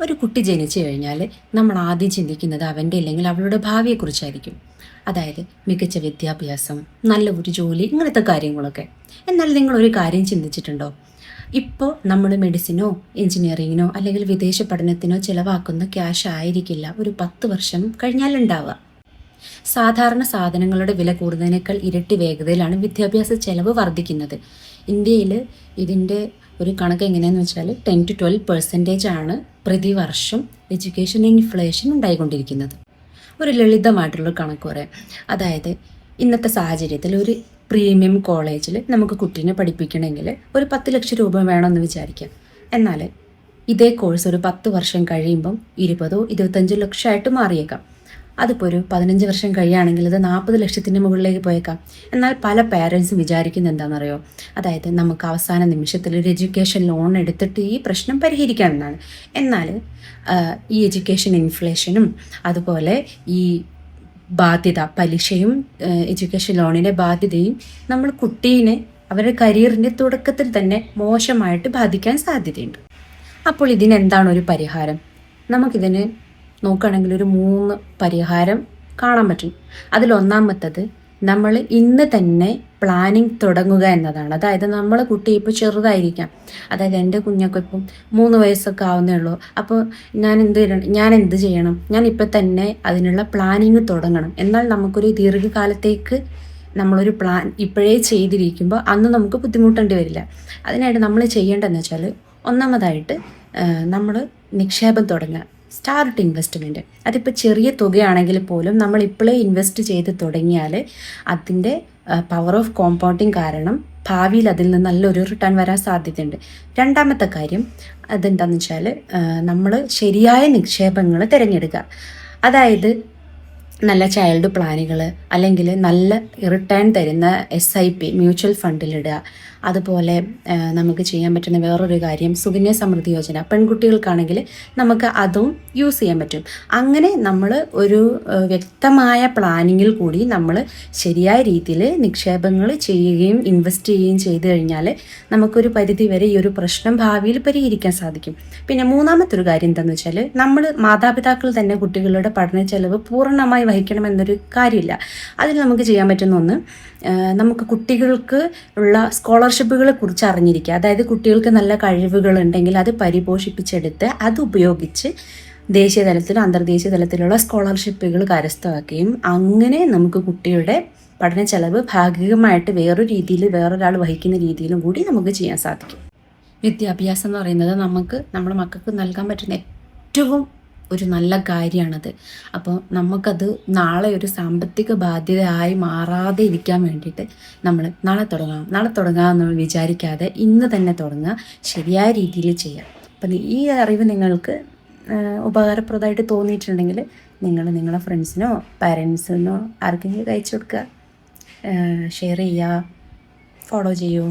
ഒരു കുട്ടി ജനിച്ചു കഴിഞ്ഞാൽ നമ്മൾ ആദ്യം ചിന്തിക്കുന്നത് അവൻ്റെ അല്ലെങ്കിൽ അവളുടെ ഭാവിയെക്കുറിച്ചായിരിക്കും. അതായത് മികച്ച വിദ്യാഭ്യാസം, നല്ല ഒരു ജോലി, ഇങ്ങനത്തെ കാര്യങ്ങളൊക്കെ. എന്നാൽ നിങ്ങളൊരു കാര്യം ചിന്തിച്ചിട്ടുണ്ടോ? ഇപ്പോൾ നമ്മൾ മെഡിസിനോ എഞ്ചിനീയറിങ്ങിനോ അല്ലെങ്കിൽ വിദേശ പഠനത്തിനോ ചിലവാക്കുന്ന ക്യാഷ് ആയിരിക്കില്ല ഒരു 10 വർഷം കഴിഞ്ഞാലുണ്ടാവുക. സാധാരണ സാധനങ്ങളുടെ വില കൂടുന്നതിനേക്കാൾ ഇരട്ടി വേഗതയിലാണ് വിദ്യാഭ്യാസ ചെലവ് വർദ്ധിക്കുന്നത്. ഇന്ത്യയിൽ ഇതിൻ്റെ ഒരു കണക്ക് എങ്ങനെയാണെന്ന് വെച്ചാൽ 10-12% ആണ് പ്രതിവർഷം എഡ്യൂക്കേഷൻ ഇൻഫ്ലേഷൻ ഉണ്ടായിക്കൊണ്ടിരിക്കുന്നത്. ഒരു ലളിതമായിട്ടുള്ള കണക്ക് പറയാം. അതായത് ഇന്നത്തെ സാഹചര്യത്തിൽ ഒരു പ്രീമിയം കോളേജിൽ നമുക്ക് കുട്ടീനെ പഠിപ്പിക്കണമെങ്കിൽ ഒരു 10 ലക്ഷം രൂപ വേണമെന്ന് വിചാരിക്കാം. എന്നാൽ ഇതേ കോഴ്സ് ഒരു 10 വർഷം കഴിയുമ്പം 20-25 ലക്ഷമായിട്ട് മാറിയേക്കാം. അതിപ്പോൾ ഒരു 15 വർഷം കഴിയുകയാണെങ്കിൽ അത് 40 ലക്ഷത്തിൻ്റെ മുകളിലേക്ക് പോയേക്കാം. എന്നാൽ പല പാരൻസും വിചാരിക്കുന്നത് എന്താണെന്നറിയോ? അതായത് നമുക്ക് അവസാന നിമിഷത്തിൽ ഒരു എഡ്യൂക്കേഷൻ ലോൺ എടുത്തിട്ട് ഈ പ്രശ്നം പരിഹരിക്കാമെന്നാണ്. എന്നാൽ ഈ എഡ്യൂക്കേഷൻ ഇൻഫ്ലേഷനും അതുപോലെ ഈ ബാധ്യത, പലിശയും എഡ്യൂക്കേഷൻ ലോണിൻ്റെ ബാധ്യതയും നമ്മൾ കുട്ടീനെ അവരുടെ കരിയറിൻ്റെ തുടക്കത്തിൽ തന്നെ മോശമായിട്ട് ബാധിക്കാൻ സാധ്യതയുണ്ട്. അപ്പോൾ ഇതിനെന്താണ് ഒരു പരിഹാരം? നമുക്കിതിന് നോക്കുകയാണെങ്കിൽ ഒരു 3 പരിഹാരം കാണാൻ പറ്റും. അതിലൊന്നാമത്തത് നമ്മൾ ഇന്ന് തന്നെ പ്ലാനിങ് തുടങ്ങുക എന്നതാണ്. അതായത് നമ്മളെ കുട്ടി ഇപ്പോൾ ചെറുതായിരിക്കാം. അതായത് എൻ്റെ കുഞ്ഞൊക്കെ ഇപ്പം 3 വയസ്സൊക്കെ ആവുന്നേ ഉള്ളൂ. അപ്പോൾ ഞാൻ എന്ത് ചെയ്യണം? ഞാൻ ഇപ്പം തന്നെ അതിനുള്ള പ്ലാനിങ് തുടങ്ങണം. എന്നാൽ നമുക്കൊരു ദീർഘകാലത്തേക്ക് നമ്മളൊരു പ്ലാൻ ഇപ്പോഴേ ചെയ്തിരിക്കുമ്പോൾ അന്ന് നമുക്ക് ബുദ്ധിമുട്ടേണ്ടി വരില്ല. അതിനായിട്ട് നമ്മൾ ചെയ്യേണ്ടതെന്ന് വെച്ചാൽ ഒന്നാമതായിട്ട് നമ്മൾ നിക്ഷേപം തുടങ്ങുക. Start investment. അതിപ്പോൾ ചെറിയ തുകയാണെങ്കിൽ പോലും നമ്മൾ ഇപ്പോഴേ ഇൻവെസ്റ്റ് ചെയ്ത് തുടങ്ങിയാൽ അതിൻ്റെ പവർ ഓഫ് കോമ്പൗണ്ടിങ് കാരണം ഭാവിയിൽ അതിൽ നിന്ന് നല്ലൊരു റിട്ടേൺ വരാൻ സാധ്യതയുണ്ട്. രണ്ടാമത്തെ കാര്യം അതെന്താണെന്ന് വെച്ചാൽ നമ്മൾ ശരിയായ നിക്ഷേപങ്ങൾ തിരഞ്ഞെടുക്കുക. അതായത് നല്ല ചൈൽഡ് പ്ലാനുകൾ അല്ലെങ്കിൽ നല്ല റിട്ടേൺ തരുന്ന SIP മ്യൂച്വൽ ഫണ്ടിലിടുക. അതുപോലെ നമുക്ക് ചെയ്യാൻ പറ്റുന്ന വേറൊരു കാര്യം സുകന്യ സമൃദ്ധി യോജന. പെൺകുട്ടികൾക്കാണെങ്കിൽ നമുക്ക് അതും യൂസ് ചെയ്യാൻ പറ്റും. അങ്ങനെ നമ്മൾ ഒരു വ്യക്തമായ പ്ലാനിങ്ങിൽ കൂടി നമ്മൾ ശരിയായ രീതിയിൽ നിക്ഷേപങ്ങൾ ചെയ്യുകയും ഇൻവെസ്റ്റ് ചെയ്യുകയും ചെയ്തു കഴിഞ്ഞാൽ നമുക്കൊരു പരിധി വരെ ഈ ഒരു പ്രശ്നം ഭാവിയിൽ പരിഹരിക്കാൻ സാധിക്കും. പിന്നെ മൂന്നാമത്തെ ഒരു കാര്യം എന്താണെന്ന് വെച്ചാൽ നമ്മൾ മാതാപിതാക്കൾ തന്നെ കുട്ടികളുടെ പഠന ചെലവ് പൂർണ്ണമായി വഹിക്കണമെന്നൊരു കാര്യമില്ല. അതിൽ നമുക്ക് ചെയ്യാൻ പറ്റുന്ന ഒന്ന്, നമുക്ക് കുട്ടികൾക്ക് ഉള്ള സ്കോളർഷിപ്പുകളെ കുറിച്ച് അറിഞ്ഞിരിക്കുക. അതായത് കുട്ടികൾക്ക് നല്ല കഴിവുകളുണ്ടെങ്കിൽ അത് പരിപോഷിപ്പിച്ചെടുത്ത് അത് ഉപയോഗിച്ച് ദേശീയ തലത്തിലും അന്തർദേശീയ തലത്തിലുള്ള സ്കോളർഷിപ്പുകൾ കരസ്ഥമാക്കുകയും അങ്ങനെ നമുക്ക് കുട്ടിയുടെ പഠന ചെലവ് ഭാഗികമായിട്ട് വേറൊരു രീതിയിൽ വേറൊരാൾ വഹിക്കുന്ന രീതിയിലും കൂടി നമുക്ക് ചെയ്യാൻ സാധിക്കും. വിദ്യാഭ്യാസം എന്ന് പറയുന്നത് നമുക്ക് നമ്മുടെ മക്കൾക്ക് നൽകാൻ പറ്റുന്ന ഏറ്റവും ഒരു നല്ല കാര്യമാണത്. അപ്പോൾ നമുക്കത് നാളെ ഒരു സാമ്പത്തിക ബാധ്യതയായി മാറാതെ ഇരിക്കാൻ വേണ്ടിയിട്ട് നമ്മൾ നാളെ തുടങ്ങാമെന്ന് വിചാരിക്കാതെ ഇന്ന് തന്നെ തുടങ്ങുക, ശരിയായ രീതിയിൽ ചെയ്യാം. അപ്പം ഈ അറിവ് നിങ്ങൾക്ക് ഉപകാരപ്രദമായിട്ട് തോന്നിയിട്ടുണ്ടെങ്കിൽ നിങ്ങൾ നിങ്ങളുടെ ഫ്രണ്ട്സിനോ പാരൻസിനോ ആർക്കെങ്കിലും അയച്ചു കൊടുക്കുക, ഷെയർ ചെയ്യുക, ഫോളോ ചെയ്യൂ.